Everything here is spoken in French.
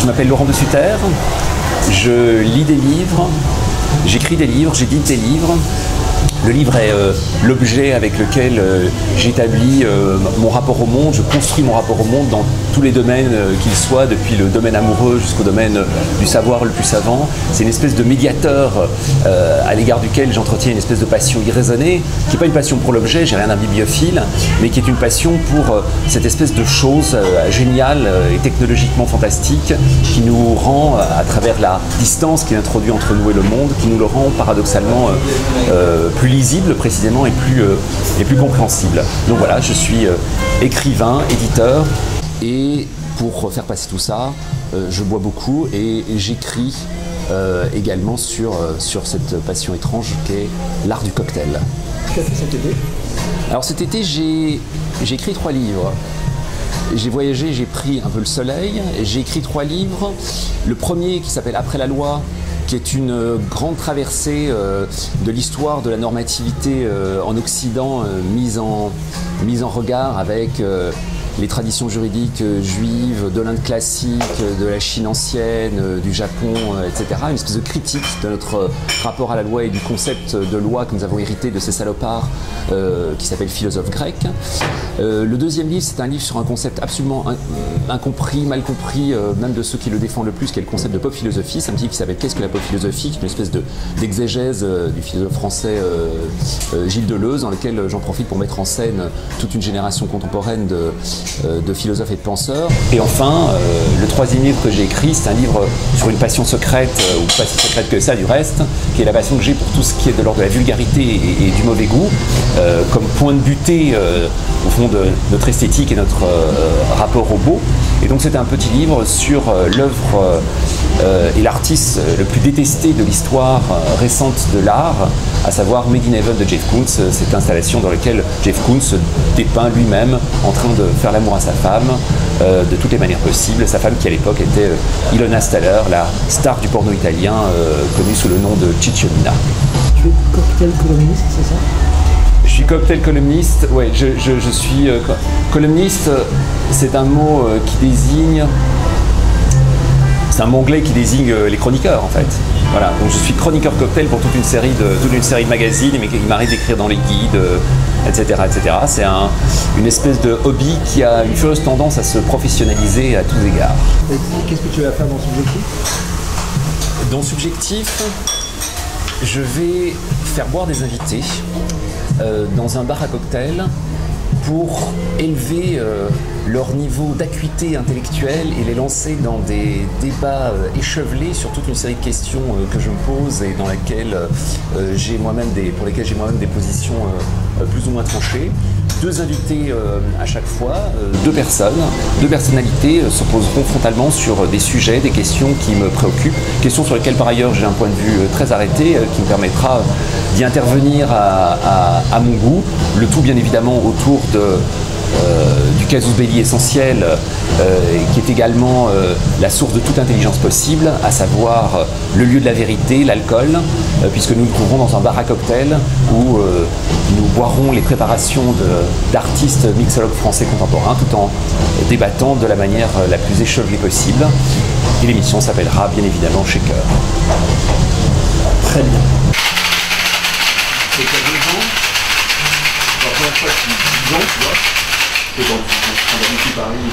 m'appelle Laurent de Sutter, je lis des livres, j'écris des livres, j'édite des livres. Le livre est l'objet avec lequel j'établis mon rapport au monde, je construis mon rapport au monde dans tous les domaines qu'ils soient, depuis le domaine amoureux jusqu'au domaine du savoir le plus savant. C'est une espèce de médiateur à l'égard duquel j'entretiens une espèce de passion irraisonnée, qui n'est pas une passion pour l'objet, j'ai rien d'un bibliophile, mais qui est une passion pour cette espèce de chose géniale et technologiquement fantastique qui nous rend, à travers la distance qui est introduite entre nous et le monde, qui nous le rend paradoxalement plus lisible précisément et plus compréhensible. Donc voilà, je suis écrivain, éditeur, et pour faire passer tout ça, je bois beaucoup et j'écris également sur cette passion étrange qu'est l'art du cocktail. Qu'est-ce que tu as fait cet été? Alors cet été, j'ai écrit 3 livres. J'ai voyagé, j'ai pris un peu le soleil, j'ai écrit 3 livres. Le premier qui s'appelle Après la loi, qui est une grande traversée de l'histoire de la normativité en Occident, mise en regard avec les traditions juridiques juives, de l'Inde classique, de la Chine ancienne, du Japon, etc. Une espèce de critique de notre rapport à la loi et du concept de loi que nous avons hérité de ces salopards qui s'appelle Philosophe grec. Le deuxième livre, c'est un livre sur un concept absolument incompris, mal compris, même de ceux qui le défendent le plus, qui est le concept de pop philosophie. C'est un livre qui s'appelle Qu'est-ce que la pop philosophie, qui est une espèce d'exégèse du philosophe français Gilles Deleuze, dans lequel j'en profite pour mettre en scène toute une génération contemporaine de philosophes et de penseurs. Et enfin, le troisième livre que j'ai écrit, c'est un livre sur une passion secrète, ou pas si secrète que ça du reste, qui est la passion que j'ai pour tout ce qui est de l'ordre de la vulgarité et du mauvais goût, comme point de butée au fond de notre esthétique et notre rapport au beau. Et donc c'était un petit livre sur l'œuvre et l'artiste le plus détesté de l'histoire récente de l'art, à savoir Made in Heaven de Jeff Koons, cette installation dans laquelle Jeff Koons se dépeint lui-même en train de faire l'amour à sa femme de toutes les manières possibles, sa femme qui à l'époque était Ilona Staller, la star du porno italien connue sous le nom de Cicciolina. Tu es cocktail columniste, c'est ça? Je suis cocktail columniste, ouais, je suis columniste, c'est un mot qui désigne, c'est un mot anglais qui désigne les chroniqueurs en fait. Voilà, donc je suis chroniqueur cocktail pour toute une série de magazines, mais il m'arrive d'écrire dans les guides, etc. etc. C'est une espèce de hobby qui a une furieuse tendance à se professionnaliser à tous égards. Qu'est-ce que tu vas faire dans Subjectif? Dans Subjectif, je vais faire boire des invités dans un bar à cocktail pour élever leur niveau d'acuité intellectuelle et les lancer dans des débats échevelés sur toute une série de questions que je me pose et pour lesquelles j'ai moi-même des positions plus ou moins tranchées. 2 invités à chaque fois, 2 personnalités s'opposeront frontalement sur des sujets, des questions qui me préoccupent, questions sur lesquelles par ailleurs j'ai un point de vue très arrêté qui me permettra d'y intervenir à mon goût, le tout bien évidemment autour du casus belli essentiel qui est également la source de toute intelligence possible, à savoir le lieu de la vérité, l'alcool, puisque nous nous trouverons dans un bar à cocktail où nous boirons les préparations d'artistes mixologues français contemporains tout en débattant de la manière la plus échevelée possible. Et l'émission s'appellera bien évidemment Shaker. Très bien. C'est il y a 2 ans, la première fois que tu vois, et donc tu prends Paris,